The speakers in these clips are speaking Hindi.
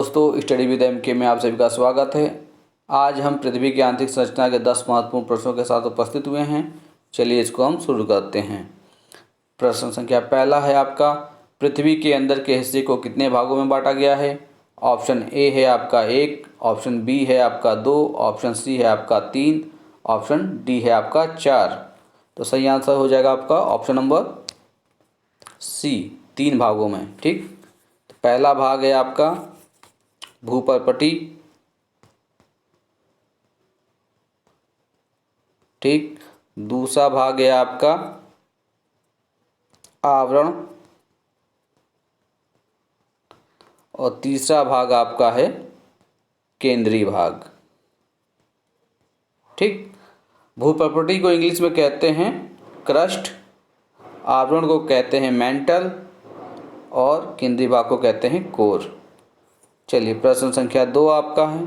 दोस्तों, स्टडी विद एम के में आप सभी का स्वागत है। आज हम पृथ्वी की आंतरिक संरचना के 10 महत्वपूर्ण प्रश्नों के साथ उपस्थित हुए हैं। चलिए इसको हम शुरू करते हैं। प्रश्न संख्या पहला है आपका, पृथ्वी के अंदर के हिस्से को कितने भागों में बांटा गया है। ऑप्शन ए है आपका 1, ऑप्शन बी है आपका 2, ऑप्शन सी है आपका 3, ऑप्शन डी है आपका 4। तो सही आंसर हो जाएगा आपका ऑप्शन नंबर सी, 3 भागों में। ठीक, तो पहला भाग है आपका भूपर्पटी। ठीक, दूसरा भाग है आपका आवरण और तीसरा भाग आपका है केंद्रीय भाग। ठीक, भूपर्पटी को इंग्लिश में कहते हैं क्रस्ट, आवरण को कहते हैं मेंटल और केंद्रीय भाग को कहते हैं कोर। चलिए प्रश्न संख्या 2 आपका है,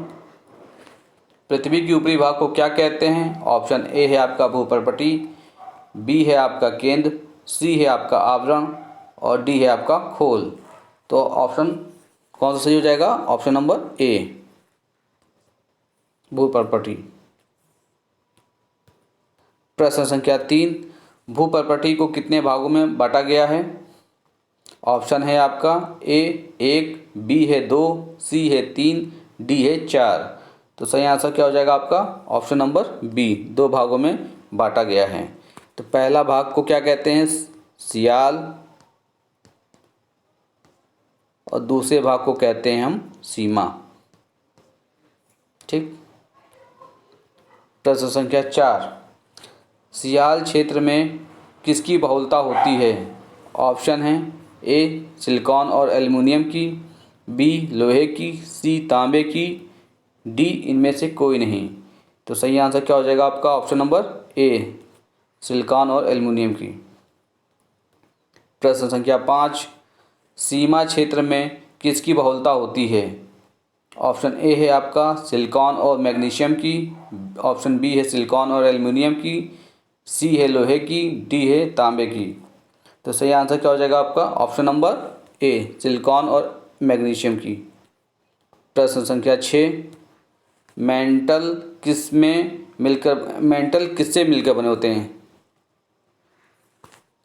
पृथ्वी के ऊपरी भाग को क्या कहते हैं। ऑप्शन ए है आपका भूपर्पटी, बी है आपका केंद्र, सी है आपका आवरण और डी है आपका खोल। तो ऑप्शन कौन सा सही हो जाएगा? ऑप्शन नंबर ए, भूपर्पटी। प्रश्न संख्या 3, भूपर्पटी को कितने भागों में बांटा गया है। ऑप्शन है आपका ए 1, बी है 2, सी है 3, डी है 4। तो सही आंसर क्या हो जाएगा आपका? ऑप्शन नंबर बी, 2 भागों में बांटा गया है। तो पहला भाग को क्या कहते हैं? सियाल, और दूसरे भाग को कहते हैं हम सीमा। ठीक, प्रश्न संख्या 4, सियाल क्षेत्र में किसकी बहुलता होती है। ऑप्शन है ए सिलिकॉन और एल्युमिनियम की, बी लोहे की, सी तांबे की, डी इनमें से कोई नहीं। तो सही आंसर क्या हो जाएगा आपका? ऑप्शन नंबर ए, सिलिकॉन और एल्युमिनियम की। प्रश्न संख्या 5, सीमा क्षेत्र में किसकी बहुलता होती है। ऑप्शन ए है आपका सिलिकॉन और मैग्नीशियम की, ऑप्शन बी है सिलिकॉन और एल्युमिनियम की, सी है लोहे की, डी है तांबे की। तो सही आंसर क्या हो जाएगा आपका? ऑप्शन नंबर ए, सिलिकॉन और मैग्नीशियम की। प्रश्न संख्या 6, मेंटल किससे मिलकर बने होते हैं।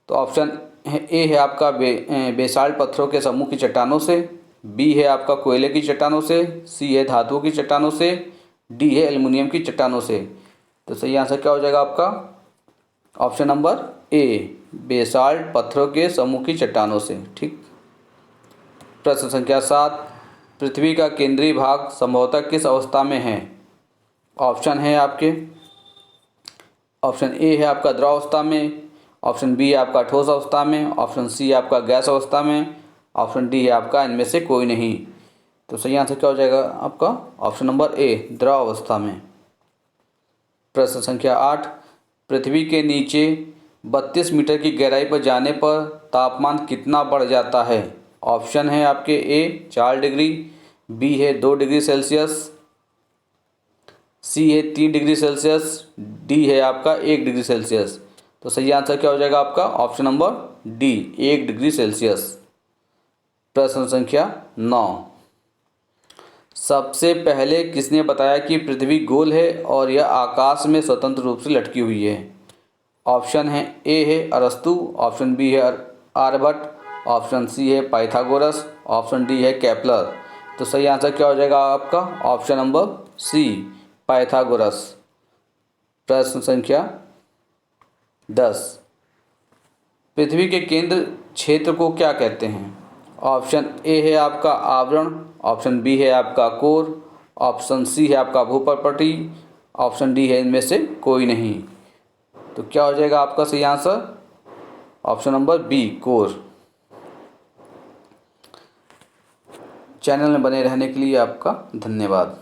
तो ऑप्शन ए है आपका बेसाल्ट पत्थरों के समूह की चट्टानों से, बी है आपका कोयले की चट्टानों से, सी है धातुओं की चट्टानों से, डी है एल्युमिनियम की चट्टानों से। तो सही आंसर क्या हो जाएगा आपका? ऑप्शन नंबर ए, बेसाल्ट पत्थरों के समूह की चट्टानों से। ठीक, प्रश्न संख्या 7, पृथ्वी का केंद्रीय भाग संभवतः किस अवस्था में है। ऑप्शन है आपके, ऑप्शन ए है आपका द्रव अवस्था में, ऑप्शन बी है आपका ठोस अवस्था में, ऑप्शन सी है आपका गैस अवस्था में, ऑप्शन डी है आपका इनमें से कोई नहीं। तो सही आंसर क्या हो जाएगा आपका? ऑप्शन नंबर ए, द्रव अवस्था में। प्रश्न संख्या 8, पृथ्वी के नीचे 32 मीटर की गहराई पर जाने पर तापमान कितना बढ़ जाता है। ऑप्शन है आपके ए 4 डिग्री, बी है 2 डिग्री सेल्सियस, सी है 3 डिग्री सेल्सियस, डी है आपका 1 डिग्री सेल्सियस। तो सही आंसर क्या हो जाएगा आपका? Option number D, 1 degree Celsius. प्रश्न संख्या 9, सबसे पहले किसने बताया कि पृथ्वी गोल है और यह आकाश में स्वतंत्र रूप से लटकी हुई है। ऑप्शन है ए है अरस्तु, ऑप्शन बी है आर्यभट्ट, ऑप्शन सी है पाइथागोरस, ऑप्शन डी है केपलर। तो सही आंसर क्या हो जाएगा आपका? Option number C, Pythagoras. प्रश्न संख्या 10, पृथ्वी के केंद्र क्षेत्र को क्या कहते हैं। ऑप्शन ए है आपका आवरण, ऑप्शन बी है आपका कोर, ऑप्शन सी है आपका भूपर्पटी, ऑप्शन डी है इनमें से कोई नहीं। तो क्या हो जाएगा आपका सही answer? Option number B, core. Channel में बने रहने के लिए आपका धन्यवाद।